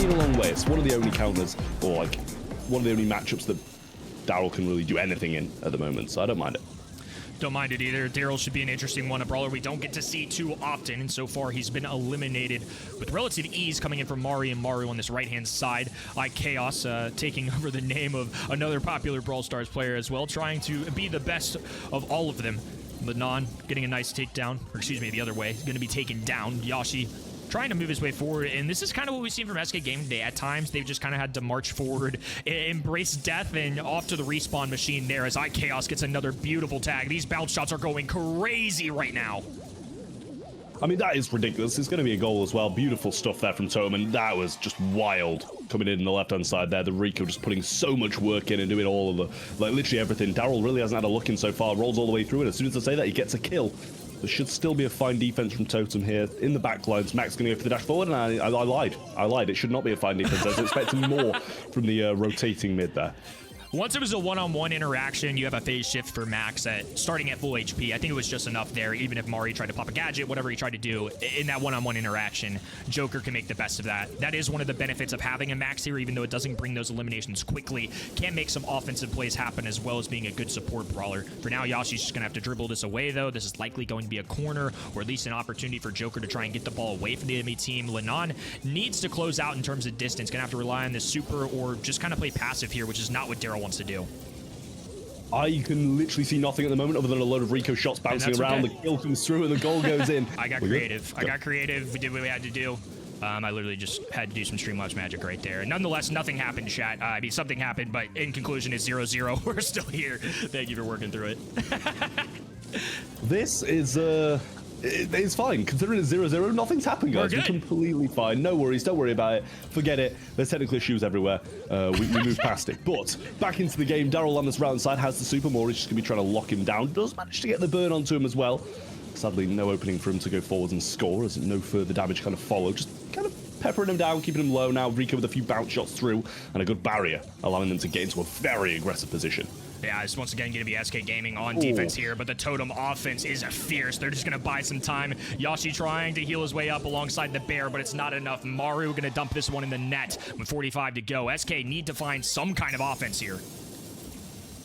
swing a long way. It's one of the only counters, or like one of the only matchups that Daryl can really do anything in at the moment, so I don't mind it. Don't mind it either. Daryl should be an interesting one, a brawler we don't get to see too often, and so far he's been eliminated with relative ease coming in from Mari and Maru on this right-hand side. iKaos taking over the name of another popular Brawl Stars player as well, trying to be the best of all of them. Lenon getting a nice takedown, or excuse me, the other way, going to be taken down. Yashi trying to move his way forward, and this is kind of what we've seen from SK Gaming today. At times, they've just kind of had to march forward, embrace death, and off to the respawn machine there as iKaos gets another beautiful tag. These bounce shots are going crazy right now. I mean, that is ridiculous. It's going to be a goal as well. Beautiful stuff there from Totem, and that was just wild coming in the left-hand side there. The Rico just putting so much work in and doing all of the, like, literally everything. Daryl really hasn't had a look in so far. Rolls all the way through, and as soon as I say that, he gets a kill. There should still be a fine defense from Totem here. In the back lines, Max going to go for the dash forward, and I lied. I lied. It should not be a fine defense. I was expecting more from the rotating mid there. Once it was a one-on-one interaction, you have a phase shift for Max starting at full HP. I think it was just enough there, even if Mari tried to pop a gadget, whatever he tried to do in that one-on-one interaction, Joker can make the best of that. That is one of the benefits of having a Max here, even though it doesn't bring those eliminations quickly. Can make some offensive plays happen as well as being a good support brawler. For now, Yashi's just going to have to dribble this away, though. This is likely going to be a corner, or at least an opportunity for Joker to try and get the ball away from the enemy team. Lenon needs to close out in terms of distance. Going to have to rely on this super or just kind of play passive here, which is not what Daryl wants to do. I can literally see nothing at the moment other than a load of Rico shots bouncing around. Okay. The kill comes through and the goal goes in. I got creative. I got creative. We did what we had to do. I literally just had to do some Streamlabs magic right there. Nonetheless, nothing happened, chat. I mean, something happened, but in conclusion, it's 0-0. We're still here. Thank you for working through it. This is it's fine. Considering it's 0-0, nothing's happened, guys. We're completely fine. No worries. Don't worry about it. Forget it. There's technical issues everywhere. We move past it. But back into the game, Daryl on this right side has the super more. He's just going to be trying to lock him down. Does manage to get the burn onto him as well. Sadly, no opening for him to go forwards and score, as no further damage kind of follow. Just kind of peppering him down, keeping him low now. Rico with a few bounce shots through and a good barrier, allowing them to get into a very aggressive position. Yeah, it's once again going to be SK Gaming on defense here, but the Totem offense is fierce. They're just going to buy some time. Yashi trying to heal his way up alongside the bear, but it's not enough. Maru going to dump this one in the net with 45 to go. SK need to find some kind of offense here.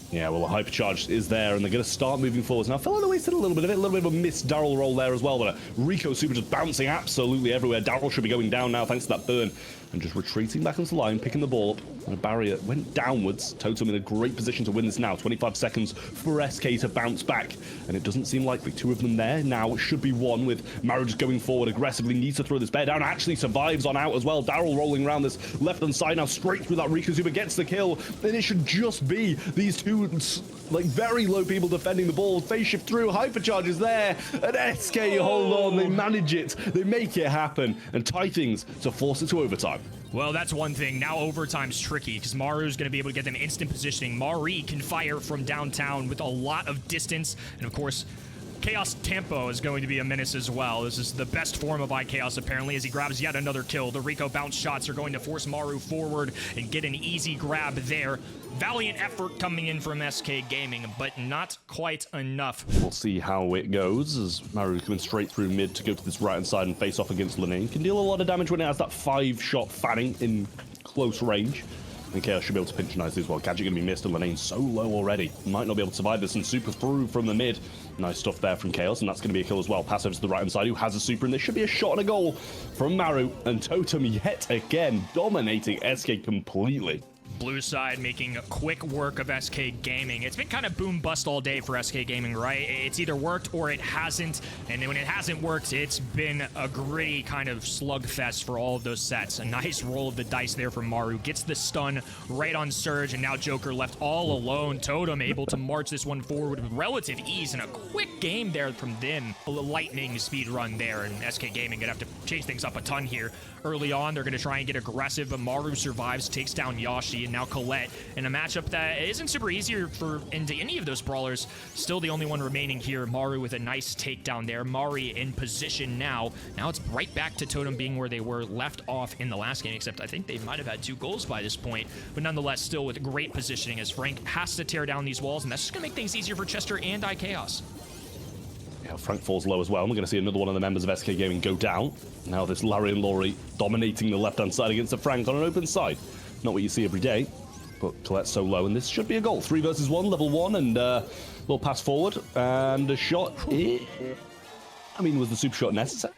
Yeah, well, the hypercharge is there, and they're going to start moving forwards. Now, I feel like they wasted a little bit of it, a little bit of a missed Daryl roll there as well, but a Rico super just bouncing absolutely everywhere. Daryl should be going down now thanks to that burn, and just retreating back onto the line, picking the ball up, and a barrier went downwards. Totem in a great position to win this now. 25 seconds for SK to bounce back, and it doesn't seem likely. Two of them there. Now it should be one with Maru just going forward aggressively, needs to throw this bear down, actually survives on out as well. Daryl rolling around this left-hand side now, straight through that Rico super, gets the kill. Then it should just be these two like very low people defending the ball. Phase shift through, hypercharge is there, and SK hold on, they manage it, they make it happen, and tie things to force it to overtime. Well, that's one thing. Now overtime's tricky because Maru's going to be able to get them instant positioning. Mari can fire from downtown with a lot of distance, and of course, Chaos Tempo is going to be a menace as well. This is the best form of iKaos, apparently, as he grabs yet another kill. The Rico bounce shots are going to force Maru forward and get an easy grab there. Valiant effort coming in from SK Gaming, but not quite enough. We'll see how it goes as Maru coming straight through mid to go to this right-hand side and face off against Lenane. Can deal a lot of damage when it has that 5-shot fanning in close range. And Chaos should be able to pinch nicely as well. Gadget going to be missed, and Lenane's so low already. Might not be able to survive this, and super through from the mid. Nice stuff there from Chaos, and that's going to be a kill as well. Pass over to the right-hand side, who has a super, and there should be a shot and a goal from Maru. And Totem yet again dominating SK completely. Blue side making quick work of SK Gaming. It's been kind of boom bust all day for SK Gaming, right? It's either worked or it hasn't, and when it hasn't worked, it's been a gritty kind of slugfest for all of those sets. A nice roll of the dice there from Maru. Gets the stun right on Surge, and now Joker left all alone. Totem able to march this one forward with relative ease, and a quick game there from them. A lightning speed run there, and SK Gaming gonna have to change things up a ton here. Early on, they're gonna try and get aggressive, but Maru survives, takes down Yashi, and now Colette in a matchup that isn't super easier for into any of those brawlers. Still the only one remaining here. Maru with a nice takedown there. Mari in position now. Now it's right back to Totem being where they were left off in the last game, except I think they might have had 2 goals by this point. But nonetheless, still with great positioning as Frank has to tear down these walls, and that's just gonna make things easier for Chester and iKaos. Yeah, Yeah, Frank falls low as well. We're going to see another one of the members of SK Gaming go down. Now this Larry and Laurie dominating the left-hand side against a Frank on an open side. Not what you see every day, but Colette so low, and this should be a goal. 3 versus 1, level 1, and little pass forward, and a shot. I mean, was the super shot necessary?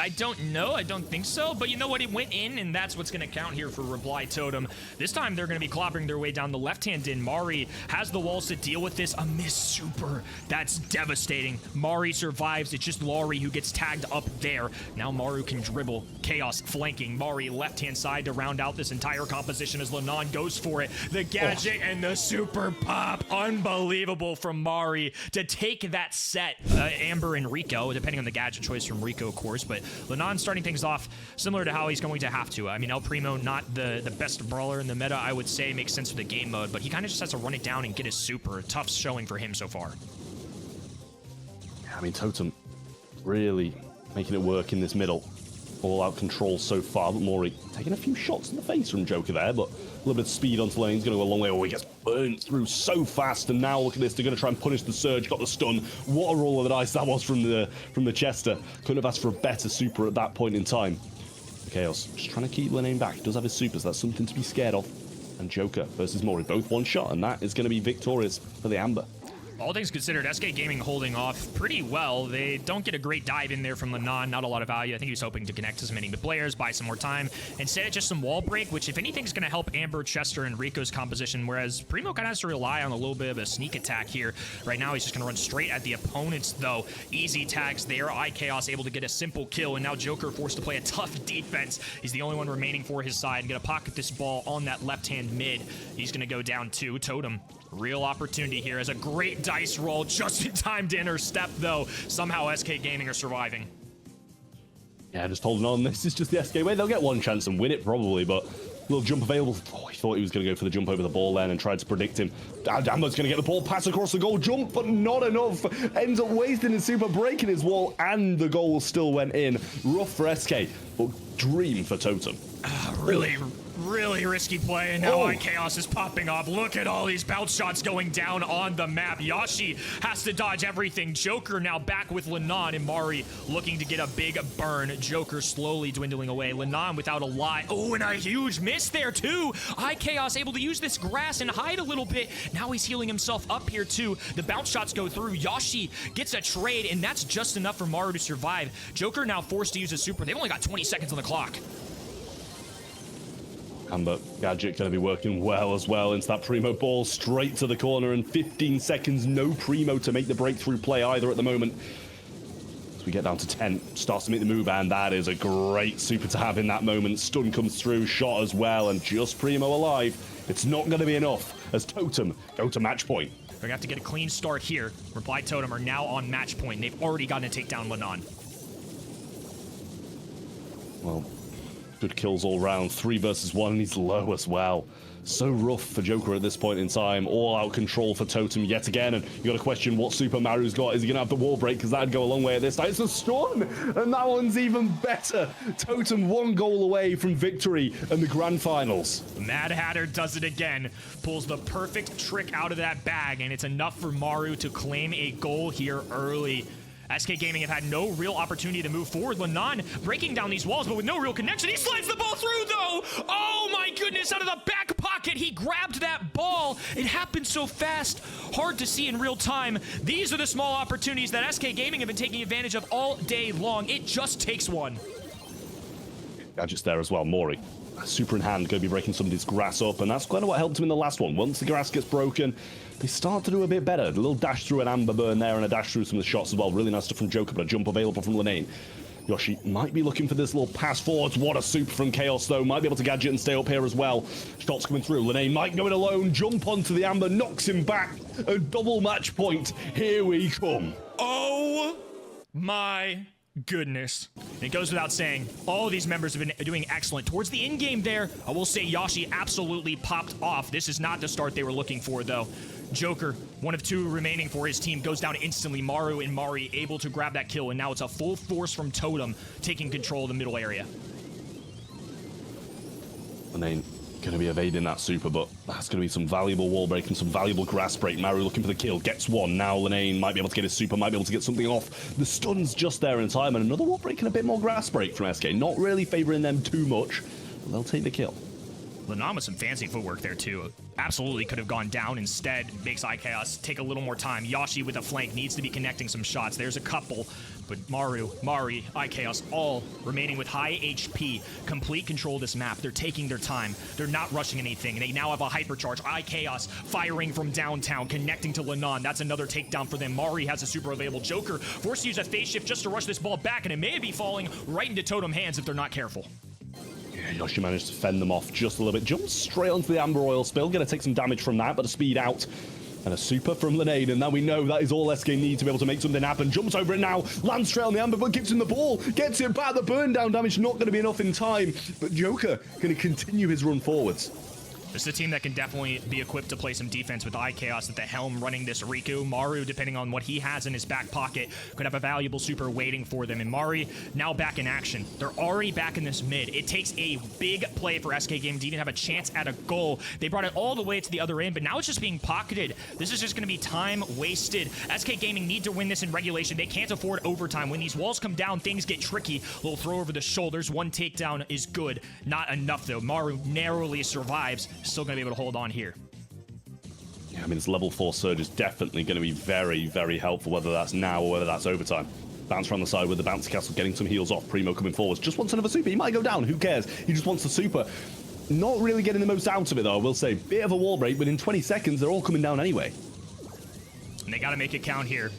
I don't know. I don't think so. But you know what? It went in, and that's what's going to count here for Reply Totem. This time, they're going to be clobbering their way down the left-hand in. Mari has the walls to deal with this. A miss super. That's devastating. Mari survives. It's just Laurie who gets tagged up there. Now Maru can dribble. Chaos flanking. Mari left-hand side to round out this entire composition as Lenon goes for it. The gadget and the super pop. Unbelievable from Mari to take that set. Amber and Rico, depending on the gadget choice from Rico, of course, but Lenon starting things off similar to how he's going to have to. I mean, El Primo, not the best brawler in the meta, I would say, makes sense for the game mode, but he kind of just has to run it down and get his super. Tough showing for him so far. I mean, Totem really making it work in this middle. All out control so far, but Mori taking a few shots in the face from Joker there, but a little bit of speed onto lane. He's going to go a long way. Oh, he gets burnt through so fast, and now look at this. They're going to try and punish the Surge. Got the stun. What a roll of the dice that was from the Chester. Couldn't have asked for a better super at that point in time. Chaos just trying to keep Lenane back. He does have his super, so that's something to be scared of. And Joker versus Mori, both one shot, and that is going to be victorious for the Amber. All things considered, SK Gaming holding off pretty well. They don't get a great dive in there from Lenon, not a lot of value. I think he was hoping to connect as many players, buy some more time. Instead, it's just some wall break, which if anything is going to help Amber, Chester, and Rico's composition, whereas Primo kind of has to rely on a little bit of a sneak attack here. Right now, he's just going to run straight at the opponents, though. Easy tags there. iChaos able to get a simple kill, and now Joker forced to play a tough defense. He's the only one remaining for his side and going to pocket this ball on that left-hand mid. He's going to go down to Totem. Real opportunity here as a great dice roll just in time to intercept, though. Somehow SK Gaming are surviving. Yeah, just holding on. This is just the SK way. They'll get one chance and win it probably, but little jump available. Oh, he thought he was going to go for the jump over the ball then and tried to predict him. Amber's going to get the ball, pass across the goal, jump, but not enough. Ends up wasting his super, breaking his wall, and the goal still went in. Rough for SK, but dream for Totem. Really risky play, and now iChaos is popping off. Look at all these bounce shots going down on the map. Yashi has to dodge everything. Joker now back with Lenon, and Mari looking to get a big burn. Joker slowly dwindling away. Lenon without a lot. Oh, and a huge miss there, too. iChaos able to use this grass and hide a little bit. Now he's healing himself up here, too. The bounce shots go through. Yashi gets a trade, and that's just enough for Maru to survive. Joker now forced to use a super. They've only got 20 seconds on the clock. Amber gadget going to be working well as well into that Primo ball straight to the corner in 15 seconds. No Primo to make the breakthrough play either at the moment. As we get down to 10, starts to make the move, and that is a great super to have in that moment. Stun comes through, shot as well, and just Primo alive. It's not going to be enough as Totem go to match point. They're going to have to get a clean start here. Reply Totem are now on match point, and they've already gotten to take down Lenon. Well, good kills all round. 3 versus 1, and he's low as well. So rough for Joker at this point in time. All out control for Totem yet again, and you got to question what super Maru's got. Is he going to have the wall break? Because that'd go a long way at this time. It's a stun, and that one's even better. Totem 1 goal away from victory in the grand finals. Mad Hatter does it again. Pulls the perfect trick out of that bag, and it's enough for Maru to claim a goal here early. SK Gaming have had no real opportunity to move forward. Lenon breaking down these walls, but with no real connection. He slides the ball through, though! Oh, my goodness, out of the back pocket, he grabbed that ball. It happened so fast, hard to see in real time. These are the small opportunities that SK Gaming have been taking advantage of all day long. It just takes one. Gadget's there as well, Mori. Super in hand, going to be breaking somebody's grass up, and that's kind of what helped him in the last one. Once the grass gets broken, they start to do a bit better. A little dash through an Amber burn there, and a dash through some of the shots as well. Really nice stuff from Joker, but a jump available from Lenane. Yoshi might be looking for this little pass forwards. What a super from Chaos, though. Might be able to gadget and stay up here as well. Shots coming through. Lenane might go it alone. Jump onto the Amber, knocks him back. A double match point. Here we come. Oh my goodness. It goes without saying, all of these members have been doing excellent. Towards the end game there, I will say Yashi absolutely popped off. This is not the start they were looking for, though. Joker, one of 2 remaining for his team, goes down instantly. Maru and Mari able to grab that kill, and now it's a full force from Totem taking control of the middle area. Lenane Going to be evading that super, but that's going to be some valuable wall break and some valuable grass break. Maru looking for the kill, gets one. Now Linane might be able to get his super, might be able to get something off. The stun's just there in time, and another wall break and a bit more grass break from SK. Not really favoring them too much, but they'll take the kill. Lenon with some fancy footwork there too. Absolutely could have gone down. Instead, makes iChaos take a little more time. Yoshi with a flank needs to be connecting some shots. There's a couple, but Maru, Mari, iChaos all remaining with high HP. Complete control of this map. They're taking their time. They're not rushing anything. They now have a hypercharge. iChaos firing from downtown, connecting to Lenon. That's another takedown for them. Mari has a super available. Joker forced to use a phase shift just to rush this ball back, and it may be falling right into Totem hands if they're not careful. Yoshi managed to fend them off just a little bit. Jumps straight onto the Amber Oil spill. Going to take some damage from that, but a speed out. And a super from Linane, and now we know that is all SK need to be able to make something happen. Jumps over it now, lands straight on the Amber, but gives him the ball. Gets it back, the burn down damage not going to be enough in time. But Joker going to continue his run forwards. This is a team that can definitely be equipped to play some defense with iChaos at the helm running this Riku. Maru, depending on what he has in his back pocket, could have a valuable super waiting for them. And Mari now back in action. They're already back in this mid. It takes a big play for SK Gaming to even have a chance at a goal. They brought it all the way to the other end, but now it's just being pocketed. This is just going to be time wasted. SK Gaming need to win this in regulation. They can't afford overtime. When these walls come down, things get tricky. Little throw over the shoulders. One takedown is good. Not enough, though. Maru narrowly survives. Still going to be able to hold on here. Yeah, I mean, this level 4 surge is definitely going to be very, very helpful, whether that's now or whether that's overtime. Bounce around the side with the bouncy castle, getting some heals off. Primo coming forwards. Just wants another super. He might go down. Who cares? He just wants the super. Not really getting the most out of it, though, I will say. Bit of a wall break, but in 20 seconds, they're all coming down anyway. And they got to make it count here.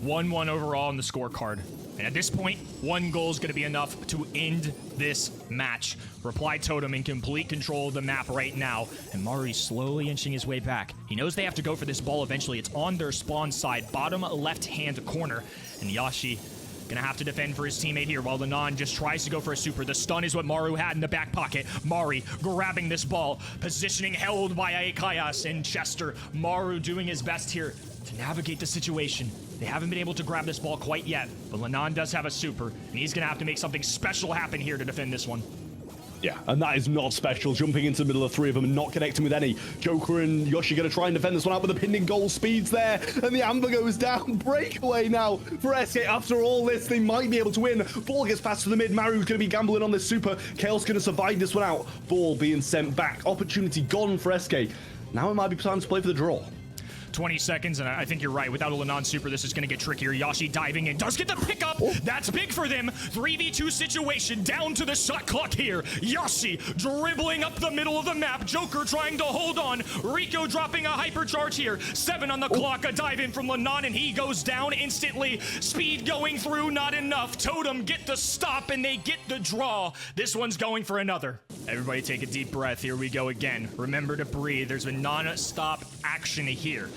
1-1 overall on the scorecard. And at this point, one goal is going to be enough to end this match. Reply Totem in complete control of the map right now. And Mari's slowly inching his way back. He knows they have to go for this ball eventually. It's on their spawn side, bottom left-hand corner. And Yoshi gonna have to defend for his teammate here while Lenon just tries to go for a super. The stun is what Maru had in the back pocket. Mari grabbing this ball. Positioning held by iChaos and Chester. Maru doing his best here to navigate the situation. They haven't been able to grab this ball quite yet, but Lenon does have a super, and he's gonna have to make something special happen here to defend this one. Yeah, and that is not special. Jumping into the middle of three of them and not connecting with any. Joker and Yoshi going to try and defend this one out, but the pinning goal speeds there, and the Amber goes down. Breakaway now for SK. After all this, they might be able to win. Ball gets passed to the mid. Maru's going to be gambling on this super. Chaos going to survive this one out. Ball being sent back. Opportunity gone for SK. Now it might be time to play for the draw. 20 seconds, and I think you're right. Without a Lenon super, this is going to get trickier. Yoshi diving in, does get the pickup. That's big for them. 3v2 situation, down to the shot clock here. Yoshi dribbling up the middle of the map. Joker trying to hold on. Rico dropping a hypercharge here. 7 on the clock, a dive in from Lenon, and he goes down instantly. Speed going through, not enough. Totem get the stop, and they get the draw. This one's going for another. Everybody take a deep breath. Here we go again. Remember to breathe. There's been non-stop action here.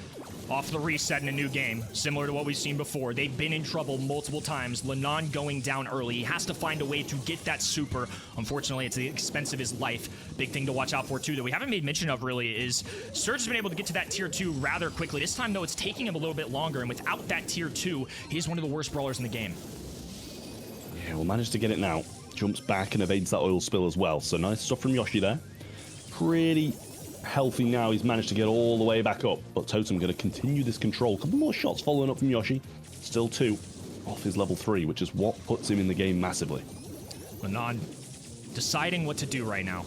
Off the reset in a new game, similar to what we've seen before. They've been in trouble multiple times. Lenon going down early. He has to find a way to get that super. Unfortunately, it's at the expense of his life. Big thing to watch out for, too, that we haven't made mention of, really, is Surge has been able to get to that tier 2 rather quickly. This time, though, it's taking him a little bit longer, and without that tier 2, he's one of the worst brawlers in the game. Yeah, we'll manage to get it now. Jumps back and evades that oil spill as well. So nice stuff from Yoshi there. Pretty healthy now. He's managed to get all the way back up, but Totem going to continue this control. A couple more shots following up from Yoshi. Still 2 off his level 3, which is what puts him in the game massively. Lenon deciding what to do right now.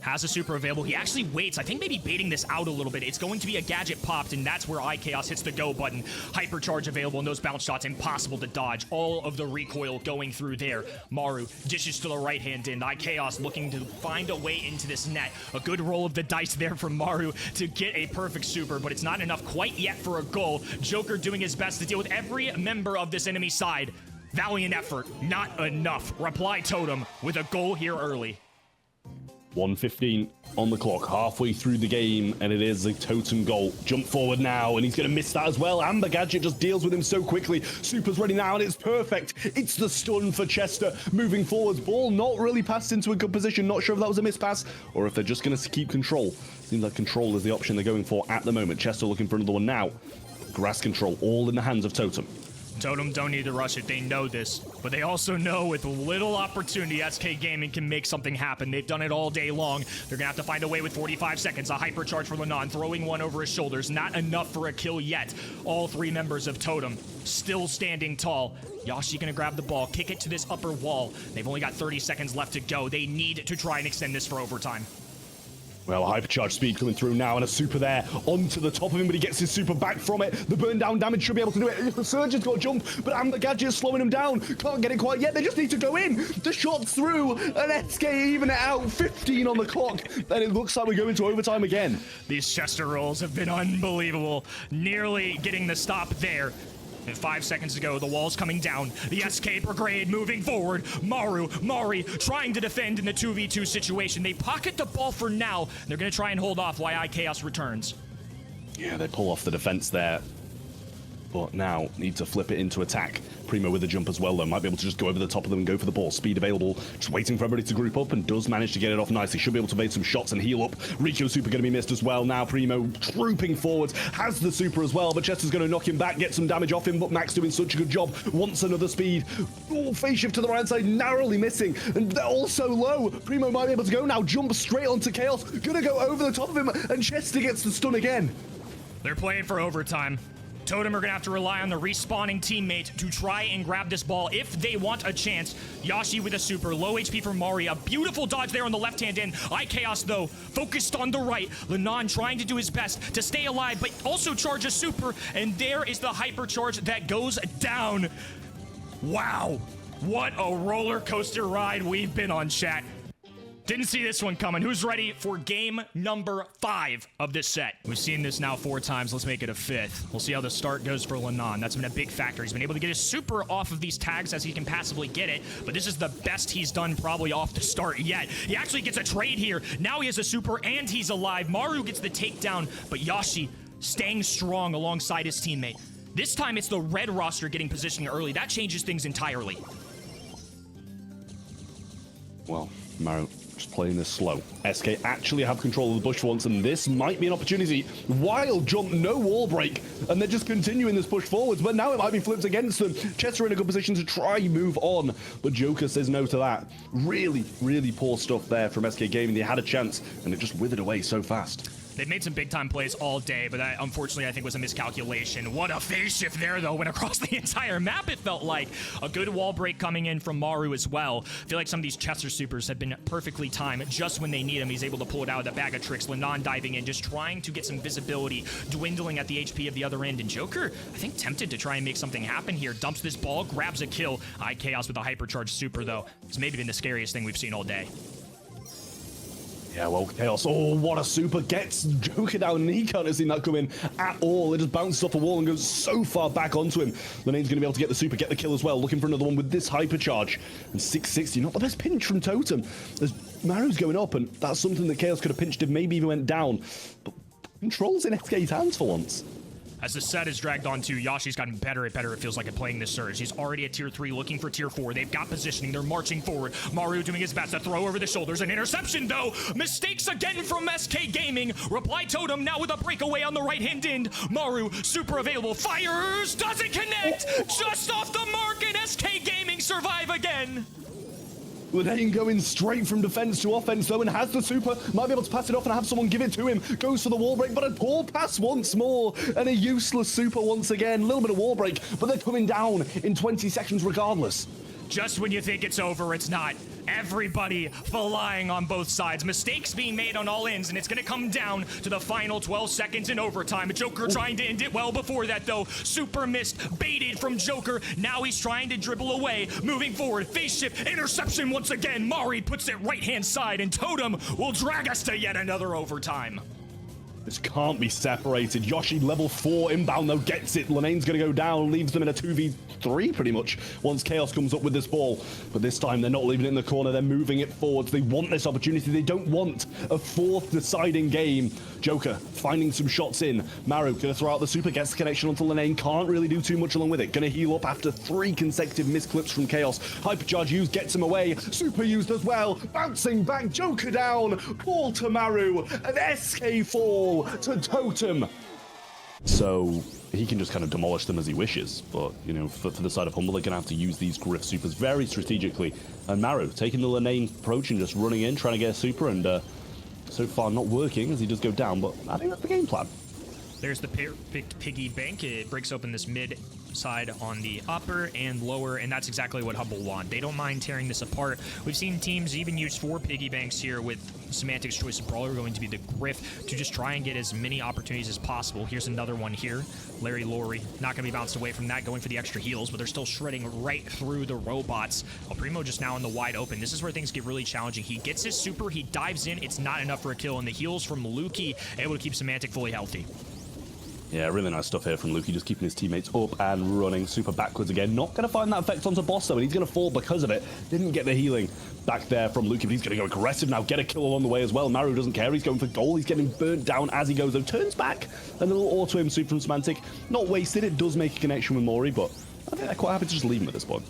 Has a super available. He actually waits. I think maybe baiting this out a little bit. It's going to be a gadget popped, and that's where iChaos hits the go button. Hypercharge available, and those bounce shots impossible to dodge. All of the recoil going through there. Maru dishes to the right-hand end. iChaos looking to find a way into this net. A good roll of the dice there from Maru to get a perfect super, but it's not enough quite yet for a goal. Joker doing his best to deal with every member of this enemy side. Valiant effort, not enough. Reply Totem with a goal here early. 1:15 on the clock, halfway through the game, and it is a Totem goal. Jump forward now, and he's going to miss that as well. Amber Gadget just deals with him so quickly. Super's ready now, and it's perfect. It's the stun for Chester. Moving forwards, ball not really passed into a good position. Not sure if that was a mispass, or if they're just going to keep control. Seems like control is the option they're going for at the moment. Chester looking for another one now. Grass control, all in the hands of Totem. Totem don't need to rush it. They know this. But they also know with little opportunity, SK Gaming can make something happen. They've done it all day long. They're going to have to find a way with 45 seconds. A hypercharge for Lenon, throwing one over his shoulders. Not enough for a kill yet. All three members of Totem still standing tall. Yashi going to grab the ball, kick it to this upper wall. They've only got 30 seconds left to go. They need to try and extend this for overtime. Well, hypercharge speed coming through now, and a super there onto the top of him, but he gets his super back from it. The burn down damage should be able to do it. The Surge has got a jump, but Amber Gadget is slowing him down. Can't get it quite yet. They just need to go in. The shot's through, and SK even it out. 15 on the clock, and it looks like we're going to overtime again. These Chester rolls have been unbelievable. Nearly getting the stop there. And 5 seconds to go, the wall's coming down. The SK Brigade moving forward. Mari trying to defend in the 2v2 situation. They pocket the ball for now. They're going to try and hold off while iChaos returns. Yeah, they pull off the defense there. But now need to flip it into attack. Primo with the jump as well, though. Might be able to just go over the top of them and go for the ball. Speed available. Just waiting for everybody to group up, and does manage to get it off nicely. Should be able to evade some shots and heal up. Rico super going to be missed as well. Now Primo trooping forwards. Has the super as well, but Chester's going to knock him back, get some damage off him, but Max doing such a good job. Wants another speed. Oh, phase shift to the right side, narrowly missing. And they're all so low. Primo might be able to go now. Jump straight onto Chaos. Going to go over the top of him, and Chester gets the stun again. They're playing for overtime. Totem are going to have to rely on the respawning teammate to try and grab this ball if they want a chance. Yashi with a super, low HP for Mari. A beautiful dodge there on the left-hand end. iChaos, though, focused on the right. Lenon trying to do his best to stay alive, but also charge a super. And there is the hypercharge that goes down. Wow. What a roller coaster ride we've been on, chat. Didn't see this one coming. Who's ready for game number 5 of this set? We've seen this now 4 times. Let's make it a 5th. We'll see how the start goes for Lenon. That's been a big factor. He's been able to get his super off of these tags as he can passively get it, but this is the best he's done probably off the start yet. He actually gets a trade here. Now he has a super and he's alive. Maru gets the takedown, but Yashi staying strong alongside his teammate. This time it's the red roster getting positioning early. That changes things entirely. Well, Maru just playing this slow. SK actually have control of the bush for once, and this might be an opportunity. Wild jump, no wall break, and they're just continuing this push forwards, but now it might be flipped against them. Chester in a good position to try move on, but Joker says no to that. Really, really poor stuff there from SK Gaming. They had a chance, and it just withered away so fast. They've made some big-time plays all day, but that, unfortunately, I think was a miscalculation. What a phase shift there, though. Went across the entire map, it felt like. A good wall break coming in from Maru as well. I feel like some of these Chester supers have been perfectly timed. Just when they need him, he's able to pull it out of the bag of tricks. Lenon diving in, just trying to get some visibility, dwindling at the HP of the other end. And Joker, I think, tempted to try and make something happen here. Dumps this ball, grabs a kill. iChaos with a hypercharged super, though. It's maybe been the scariest thing we've seen all day. Yeah, well, Chaos, oh, what a super, gets Joker down, and he can't have seen that coming at all. It just bounces off the wall and goes so far back onto him. Lenane's going to be able to get the super, get the kill as well, looking for another one with this hypercharge. And 660, not the best pinch from Totem, as Maru's going up, and that's something that Chaos could have pinched if maybe even went down. But control's in SK's hands for once. As the set is dragged on too, Yashi's gotten better and better, it feels like, at playing this Surge. He's already at tier 3, looking for tier 4. They've got positioning. They're marching forward. Maru doing his best to throw over the shoulders. An interception, though. Mistakes again from SK Gaming. Reply Totem now with a breakaway on the right-hand end. Maru, super available. Fires! Doesn't connect! Just off the mark, and SK Gaming survive again. Lenane going straight from defense to offense, though, and has the super. Might be able to pass it off and have someone give it to him. Goes for the wall break, but a poor pass once more. And a useless super once again. A little bit of wall break, but they're coming down in 20 seconds regardless. Just when you think it's over, it's not. Everybody flying on both sides. Mistakes being made on all ends, and it's going to come down to the final 12 seconds in overtime. Joker trying to end it well before that, though. Super missed, baited from Joker. Now he's trying to dribble away. Moving forward, face shift, interception once again. Mari puts it right-hand side, and Totem will drag us to yet another overtime. This can't be separated. Yoshi level 4 inbound, though, gets it. Lenane's going to go down, leaves them in a 2v3 pretty much once Chaos comes up with this ball. But this time they're not leaving it in the corner. They're moving it forwards. They want this opportunity. They don't want a 4th deciding game. Joker finding some shots in. Maru going to throw out the super, gets the connection onto Lenane. Can't really do too much along with it. Going to heal up after 3 consecutive misclips from Chaos. Hypercharge used, gets him away. Super used as well. Bouncing back, Joker down. Ball to Maru. An SK fall to Totem. So he can just kind of demolish them as he wishes. But, you know, for the side of Humble, they're going to have to use these Griff Supers very strategically. And Maru taking the Lane approach and just running in, trying to get a Super, and so far not working as he does go down, but I think that's the game plan. There's the picked piggy bank. It breaks open this mid side on the upper and lower, and that's exactly what Humble want. They don't mind tearing this apart. We've seen teams even use 4 piggy banks here, with Semantic's choice of brawler going to be the Griff to just try and get as many opportunities as possible. Here's another one here. Larry Laurie not going to be bounced away from that, going for the extra heals, but they're still shredding right through the robots. El Primo just now in the wide open. This is where things get really challenging. He gets his super, he dives in, it's not enough for a kill, and the heals from Lukey able to keep Semantic fully healthy. Yeah, really nice stuff here from Lukey, just keeping his teammates up and running super backwards again. Not going to find that effect onto Boss, though, and he's going to fall because of it. Didn't get the healing back there from Lukey, but he's going to go aggressive now, get a kill along the way as well. Maru doesn't care, he's going for goal. He's getting burnt down as he goes, though. Turns back, a little auto-aim super from Semantic. Not wasted, it does make a connection with Mori, but I think they're quite happy to just leave him at this point.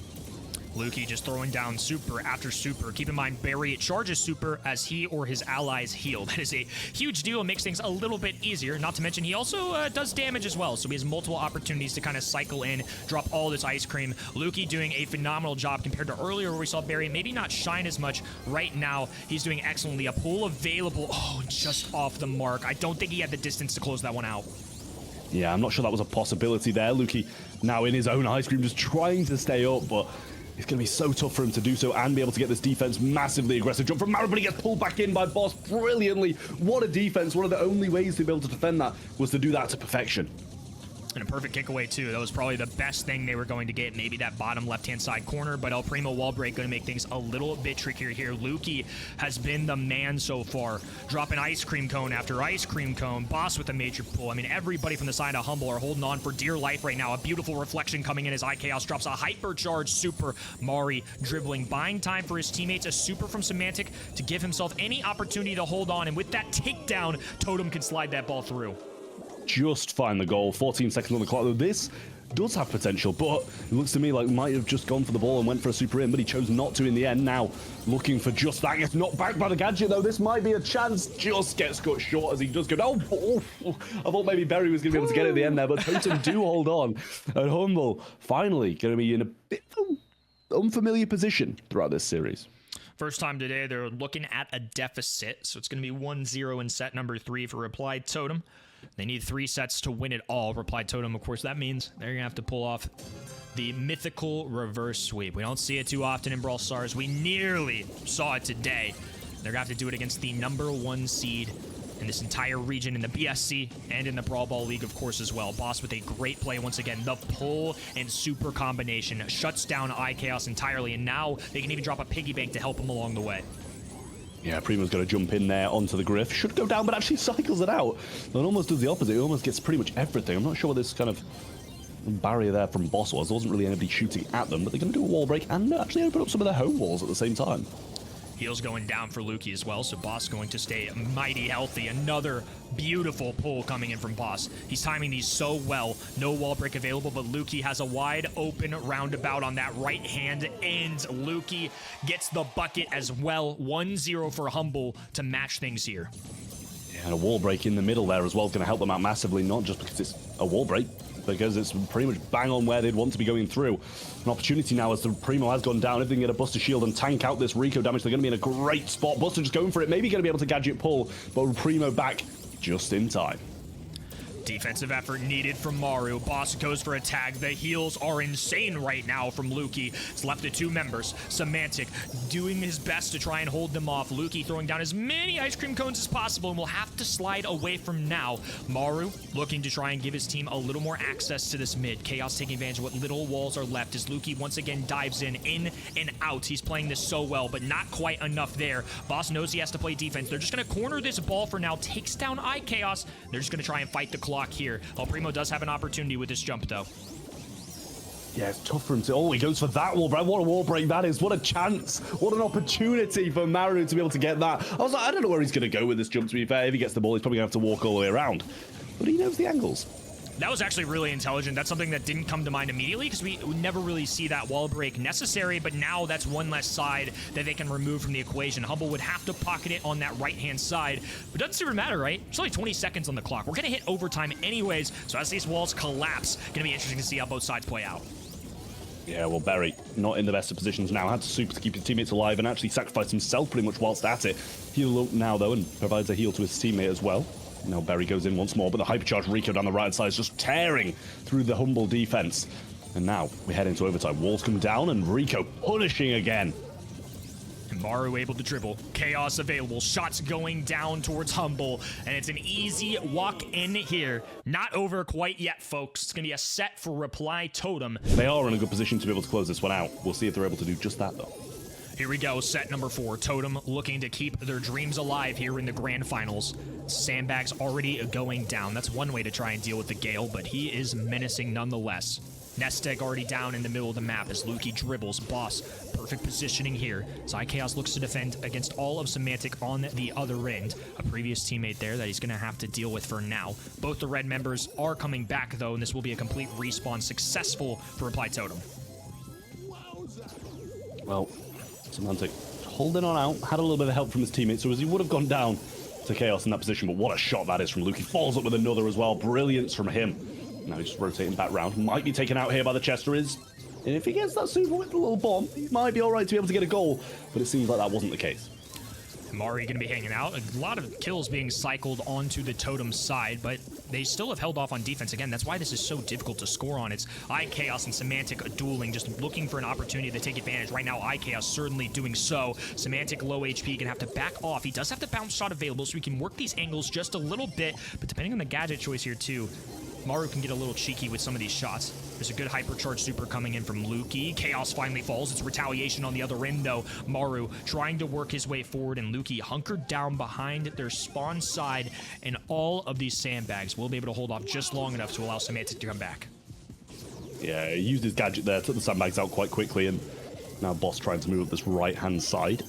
Lukey just throwing down super after super. Keep in mind, Barry charges super as he or his allies heal. That is a huge deal. It makes things a little bit easier. Not to mention, he also does damage as well, so he has multiple opportunities to kind of cycle in, drop all this ice cream. Lukey doing a phenomenal job compared to earlier where we saw Barry maybe not shine as much. Right now, he's doing excellently. A pull available. Oh, just off the mark. I don't think he had the distance to close that one out. Yeah, I'm not sure that was a possibility there. Lukey now in his own ice cream, just trying to stay up, but it's going to be so tough for him to do so and be able to get this defense massively aggressive. Jump from Maru, but he gets pulled back in by Boss brilliantly. What a defense. One of the only ways to be able to defend that was to do that to perfection. And a perfect kick away, too. That was probably the best thing they were going to get. Maybe that bottom left-hand side corner, but El Primo wall break going to make things a little bit trickier here. Lukey has been the man so far, dropping ice cream cone after ice cream cone. Boss with a major pull. I mean, everybody from the side of Humble are holding on for dear life right now. A beautiful reflection coming in as iKaos drops a hypercharged super. Mari dribbling, buying time for his teammates. A super from Semantic to give himself any opportunity to hold on, and with that takedown, Totem can slide that ball through. Just find the goal. 14 seconds on the clock. Though this does have potential, but it looks to me like might have just gone for the ball and went for a super in, but he chose not to in the end. Now looking for just that. Gets knocked back by the gadget, though. This might be a chance. Just gets cut short as he does go. Oh, I thought maybe Berry was going to be able to get it at the end there, but Totem do hold on. And Humble finally going to be in a bit of an unfamiliar position throughout this series. First time today, they're looking at a deficit, so it's going to be 1-0 in set number 3 for Replied Totem. They need 3 sets to win it all. Replied Totem, of course, that means they're going to have to pull off the mythical reverse sweep. We don't see it too often in Brawl Stars. We nearly saw it today. They're going to have to do it against the #1 seed in this entire region in the BSC and in the Brawl Ball League, of course, as well. Boss with a great play once again. The pull and super combination shuts down iKaos entirely, and now they can even drop a piggy bank to help him along the way. Yeah, Primo's got to jump in there onto the Griff. Should go down, but actually cycles it out. And almost does the opposite. He almost gets pretty much everything. I'm not sure what this kind of barrier there from Boss was. There wasn't really anybody shooting at them, but they're going to do a wall break and actually open up some of their home walls at the same time. Heals going down for Lukey as well, so Boss going to stay mighty healthy. Another beautiful pull coming in from Boss. He's timing these so well. No wall break available, but Lukey has a wide open roundabout on that right hand end. Lukey gets the bucket as well. 1-0 for Humble to match things here. Yeah, and a wall break in the middle there as well is going to help them out massively, not just because it's a wall break, because it's pretty much bang on where they'd want to be going through. An opportunity now as the Primo has gone down. If they can get a Buster Shield and tank out this Rico damage, they're going to be in a great spot. Buster just going for it, maybe going to be able to gadget pull, but Primo back just in time. Defensive effort needed from Maru. Boss goes for a tag. The heals are insane right now from Lukey. It's left to 2 members. Semantic doing his best to try and hold them off. Lukey throwing down as many ice cream cones as possible and will have to slide away from now. Maru looking to try and give his team a little more access to this mid. Chaos taking advantage of what little walls are left as Lukey once again dives in and out. He's playing this so well, but not quite enough there. Boss knows he has to play defense. They're just going to corner this ball for now. Takes down iKaos. They're just going to try and fight the clock here. El Primo does have an opportunity with this jump, though. Yeah, it's tough for him to... Oh, he goes for that wall break. What a wall break that is. What a chance. What an opportunity for Maru to be able to get that. I was like, I don't know where he's going to go with this jump, to be fair. If he gets the ball, he's probably going to have to walk all the way around. But he knows the angles. That was actually really intelligent. That's something that didn't come to mind immediately because we never really see that wall break necessary, but now that's one less side that they can remove from the equation. Humble would have to pocket it on that right-hand side, but it doesn't super matter, right? There's only 20 seconds on the clock. We're going to hit overtime anyways, so as these walls collapse, going to be interesting to see how both sides play out. Yeah, well, Berry, not in the best of positions now. Had to super to keep his teammates alive and actually sacrifice himself pretty much whilst at it. Heal up now, though, and provides a heal to his teammate as well. Now Berry goes in once more, but the hypercharged Rico down the right side is just tearing through the Humble defense. And now we head into overtime. Walls come down, and Rico punishing again. And Maru able to dribble. Chaos available. Shots going down towards Humble. And it's an easy walk in here. Not over quite yet, folks. It's going to be a set for Reply Totem. They are in a good position to be able to close this one out. We'll see if they're able to do just that, though. Here we go, set number 4. Totem looking to keep their dreams alive here in the grand finals. Sandbags already going down. That's one way to try and deal with the Gale, but he is menacing nonetheless. Nest Egg already down in the middle of the map as Lukey dribbles. Boss, perfect positioning here. Chaos looks to defend against all of Semantic on the other end. A previous teammate there that he's going to have to deal with for now. Both the red members are coming back, though, and this will be a complete respawn successful for Reply Totem. Well, Semantic holding on out, had a little bit of help from his teammates, so as he would have gone down to Chaos in that position, but what a shot that is from Luke. He follows up with another as well. Brilliance from him. Now he's just rotating back round. Might be taken out here by the Chester is. And if he gets that super with a little bomb, he might be alright to be able to get a goal, but it seems like that wasn't the case. Mari going to be hanging out. A lot of kills being cycled onto the Totem side, but they still have held off on defense. Again, that's why this is so difficult to score on. It's iChaos and Semantic dueling, just looking for an opportunity to take advantage. Right now, iChaos certainly doing so. Semantic low HP, going to have to back off. He does have the bounce shot available, so we can work these angles just a little bit, but depending on the gadget choice here too, Maru can get a little cheeky with some of these shots. There's a good hypercharge super coming in from Lukey. Chaos finally falls. It's retaliation on the other end, though. Maru trying to work his way forward, and Lukey hunkered down behind their spawn side, and all of these sandbags will be able to hold off just long enough to allow Semantic to come back. Yeah, he used his gadget there, took the sandbags out quite quickly, and now Boss trying to move up this right-hand side.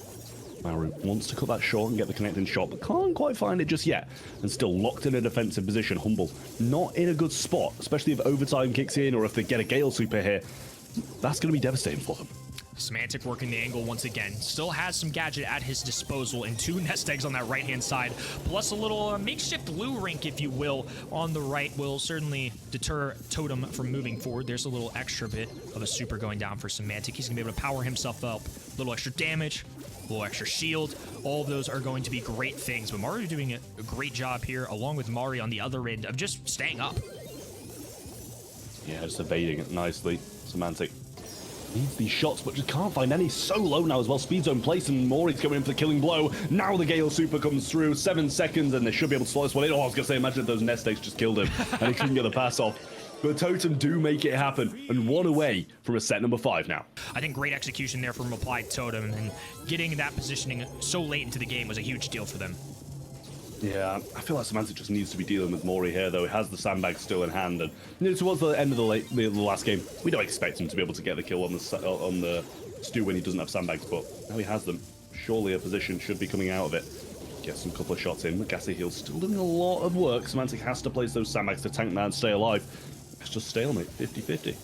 Maru wants to cut that short and get the connecting shot, but can't quite find it just yet. And still locked in a defensive position. Humble not in a good spot, especially if overtime kicks in or if they get a Gale super here. That's going to be devastating for them. Semantic working the angle once again. Still has some gadget at his disposal, and 2 nest eggs on that right-hand side, plus a little makeshift loo rink, if you will, on the right will certainly deter Totem from moving forward. There's a little extra bit of a super going down for Semantic. He's going to be able to power himself up. A little extra damage, a little extra shield. All of those are going to be great things, but Mario doing a great job here, along with Mari on the other end, of just staying up. Yeah, just evading it nicely. Semantic needs these shots, but just can't find any. So low now as well. Speed zone place, and Mori's going in for the killing blow. Now the Gale super comes through. 7 seconds, and they should be able to slow this one in. Oh, I was going to say, imagine if those nest eggs just killed him, and he couldn't get the pass off. But Totem do make it happen, and 1 away from a set number 5 now. I think great execution there from Applied Totem, and getting that positioning so late into the game was a huge deal for them. Yeah, I feel like Semantic just needs to be dealing with Mori here, though. He has the sandbag still in hand, and towards the end of the last game, we don't expect him to be able to get the kill on the Stu when he doesn't have sandbags, but now he has them. Surely a position should be coming out of it. Get some couple of shots in. Gassy Heel's still doing a lot of work. Semantic has to place those sandbags to tank that and stay alive. It's just stalemate, 50-50.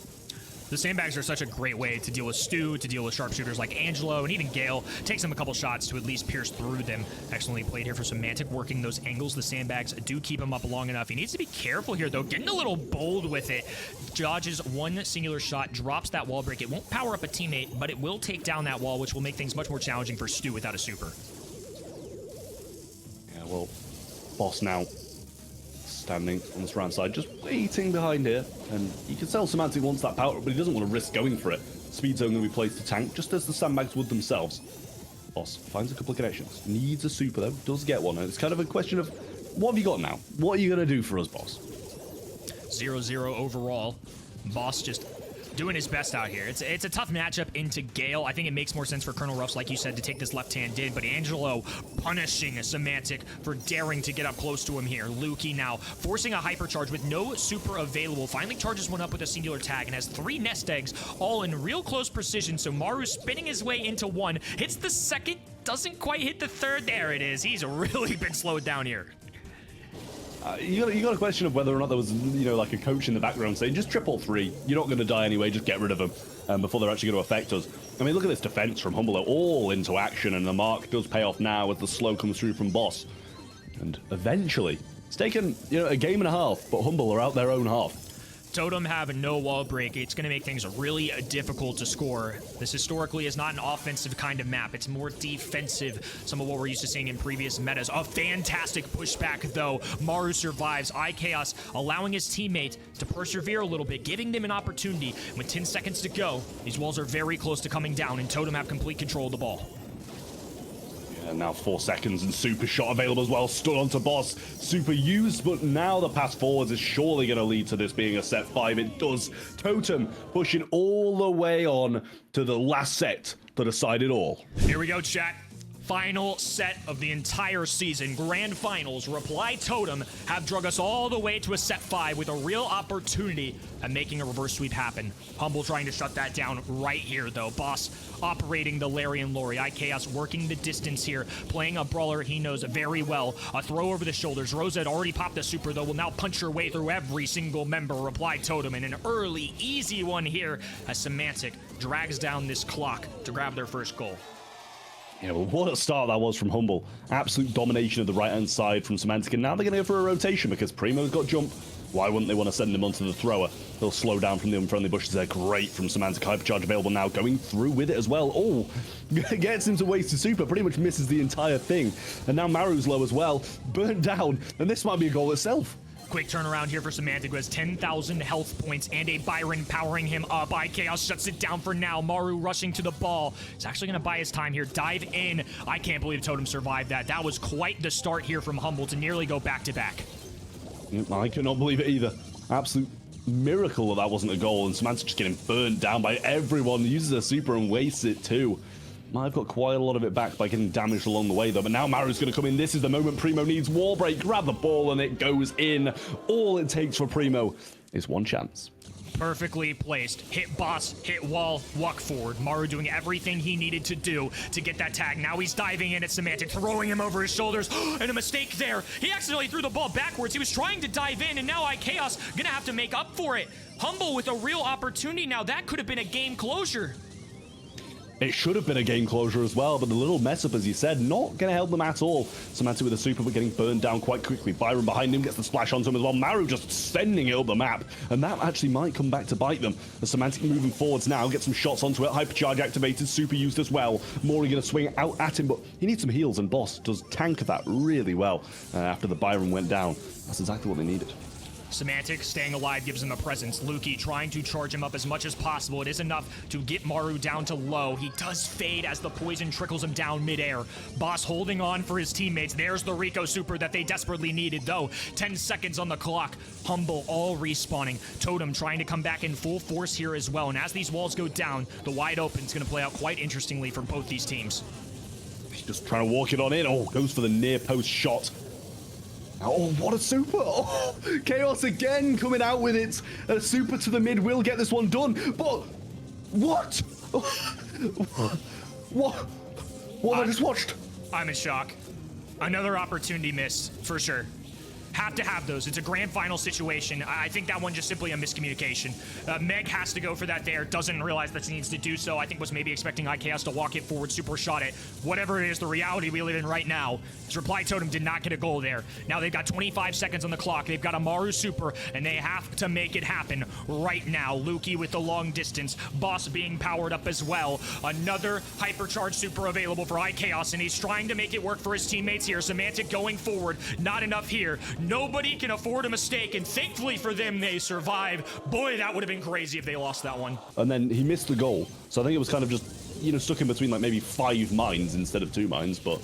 The sandbags are such a great way to deal with Stu, to deal with sharpshooters like Angelo, and even Gale. Takes them a couple shots to at least pierce through them. Excellently played here for Semantic, working those angles. The sandbags do keep him up long enough. He needs to be careful here, though. Getting a little bold with it. Dodges one singular shot, drops that wall break. It won't power up a teammate, but it will take down that wall, which will make things much more challenging for Stu without a super. Yeah, well, Boss now standing on this round side, just waiting behind here, and you can tell Semantic wants that power, but he doesn't want to risk going for it. Speed zone going to be placed to tank, just as the sandbags would themselves. Boss finds a couple of connections, needs a super though, does get one, and it's kind of a question of, what have you got now? What are you going to do for us, Boss? 0-0 overall. Boss just doing his best out here. It's a tough matchup into Gale. I think it makes more sense for Colonel Ruffs, like you said, to take this left-hand did, but Angelo punishing Semantic for daring to get up close to him here. Lukey now forcing a hypercharge with no super available. Finally charges one up with a singular tag and has 3 nest eggs, all in real close precision. So Maru spinning his way into 1, hits the second, doesn't quite hit the third. There it is. He's really been slowed down here. You got a question of whether or not there was, like a coach in the background saying, just triple three. You're not going to die anyway. Just get rid of them before they're actually going to affect us. I mean, look at this defense from Humble. They're all into action, and the mark does pay off now as the slow comes through from Boss. And eventually, it's taken, a game and a half, but Humble are out their own half. Totem have no wall break. It's going to make things really difficult to score. This historically is not an offensive kind of map. It's more defensive, some of what we're used to seeing in previous metas. A fantastic pushback, though. Maru survives. iKaos allowing his teammate to persevere a little bit, giving them an opportunity. With 10 seconds to go, these walls are very close to coming down, and Totem have complete control of the ball. And now 4 seconds and super shot available as well. Stood onto Boss. Super used, but now the pass forwards is surely going to lead to this being a set 5. It does. Totem pushing all the way on to the last set to decide it all. Here we go, chat. Final set of the entire season. Grand Finals. Reply Totem have drug us all the way to a set 5 with a real opportunity at making a reverse sweep happen. Humble trying to shut that down right here, though. Boss operating the Larian Lori. iKaos working the distance here, playing a brawler he knows very well. A throw over the shoulders. Rosa had already popped the super, though, will now punch her way through every single member. Reply Totem, and an early, easy one here as Semantic drags down this clock to grab their first goal. Yeah, well, what a start that was from Humble. Absolute domination of the right-hand side from Semantic, and now they're going to go for a rotation because Primo's got jump. Why wouldn't they want to send him onto the thrower? They'll slow down from the unfriendly bushes there. Great from Semantic. Hypercharge available now, going through with it as well. Oh, gets him to waste a super, pretty much misses the entire thing. And now Maru's low as well, burnt down, and this might be a goal itself. Quick turnaround here for Semantic, who has 10,000 health points and a Byron powering him up. iKaos shuts it down for now. Maru rushing to the ball. He's actually going to buy his time here. Dive in. I can't believe Totem survived that. That was quite the start here from Humble to nearly go back-to-back. I cannot believe it either. Absolute miracle that wasn't a goal, and Semantic just getting burnt down by everyone. Uses a super and wastes it too. I've got quite a lot of it back by getting damaged along the way, though. But now Maru's going to come in. This is the moment Primo needs. Wall break, grab the ball, and it goes in. All it takes for Primo is one chance. Perfectly placed. Hit Boss, hit wall, walk forward. Maru doing everything he needed to do to get that tag. Now he's diving in at Semantic, throwing him over his shoulders. And a mistake there. He accidentally threw the ball backwards. He was trying to dive in, and now iKaos going to have to make up for it. Humble with a real opportunity now. That could have been a game closure. It should have been a game closure as well, but the little mess up, as you said, not going to help them at all. Semantic with a super, but getting burned down quite quickly. Byron behind him gets the splash onto him as well. Maru just sending it up the map, and that actually might come back to bite them. The Semantic moving forwards now, get some shots onto it. Hypercharge activated, super used as well. Mori going to swing out at him, but he needs some heals, and Boss does tank that really well after the Byron went down. That's exactly what they needed. Semantic staying alive gives him a presence. Lukey trying to charge him up as much as possible. It is enough to get Maru down to low. He does fade as the poison trickles him down midair. Boss holding on for his teammates. There's the Rico super that they desperately needed, though. 10 seconds on the clock. Humble all respawning. Totem trying to come back in full force here as well. And as these walls go down, the wide open is going to play out quite interestingly for both these teams. He's just trying to walk it on in. Oh, goes for the near post shot. Oh, what a super! Oh, Chaos again coming out with it. A super to the mid will get this one done. But what? What have I just watched? I'm in shock. Another opportunity missed, for sure. Have to have those. It's a grand final situation. I think that one just simply a miscommunication. Meg has to go for that there. Doesn't realize that she needs to do so. I think was maybe expecting iKaos to walk it forward, super shot it. Whatever it is, the reality we live in right now. His Reply Totem did not get a goal there. Now they've got 25 seconds on the clock. They've got a Maru super, and they have to make it happen right now. Lukey with the long distance. Boss being powered up as well. Another hypercharge super available for iKaos, and he's trying to make it work for his teammates here. Semantic going forward. Not enough here. Nobody can afford a mistake, and thankfully for them, they survive. Boy, that would have been crazy if they lost that one. And then he missed the goal. So I think it was kind of just, stuck in between like maybe 5 mines instead of 2 mines. But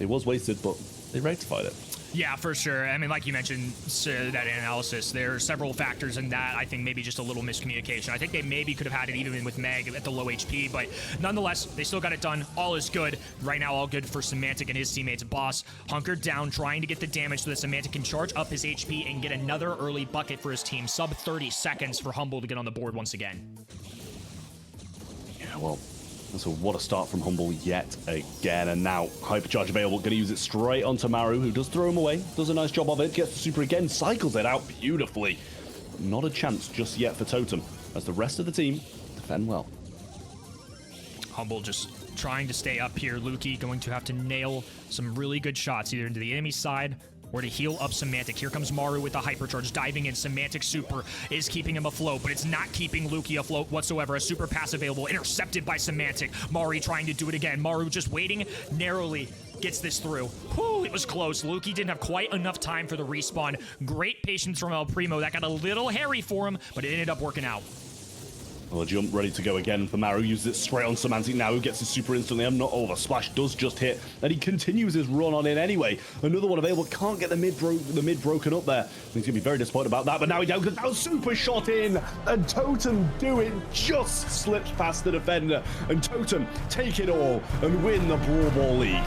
it was wasted, but they rectified it. Yeah, for sure. I mean, like you mentioned, that analysis, there are several factors in that. I think maybe just a little miscommunication. I think they maybe could have had it even with Meg at the low HP, but nonetheless, they still got it done. All is good. Right now, all good for Semantic and his teammates. Boss hunkered down, trying to get the damage so that Semantic can charge up his HP and get another early bucket for his team. Sub 30 seconds for Humble to get on the board once again. Yeah, well, So what a start from Humble yet again. And now Hypercharge available. Going to use it straight onto Maru, who does throw him away. Does a nice job of it. Gets the super again. Cycles it out beautifully. Not a chance just yet for Totem, as the rest of the team defend well. Humble just trying to stay up here. Luki going to have to nail some really good shots, either into the enemy side or to heal up Semantic. Here comes Maru with the Hypercharge, diving in. Semantic super is keeping him afloat, but it's not keeping Luki afloat whatsoever. A super pass available, intercepted by Semantic. Mari trying to do it again. Maru just waiting, narrowly gets this through. Whew, it was close. Luki didn't have quite enough time for the respawn. Great patience from El Primo. That got a little hairy for him, but it ended up working out. Well, the jump ready to go again for Maru. Uses it straight on Semantic now, who gets his super instantly. I'm not over. Splash does just hit, and he continues his run on in anyway. Another one available. Can't get the mid broken up there. He's going to be very disappointed about that, but now he down because that was super shot in, and Totem do it. Just slips past the defender, and Totem take it all and win the Brawl Ball League.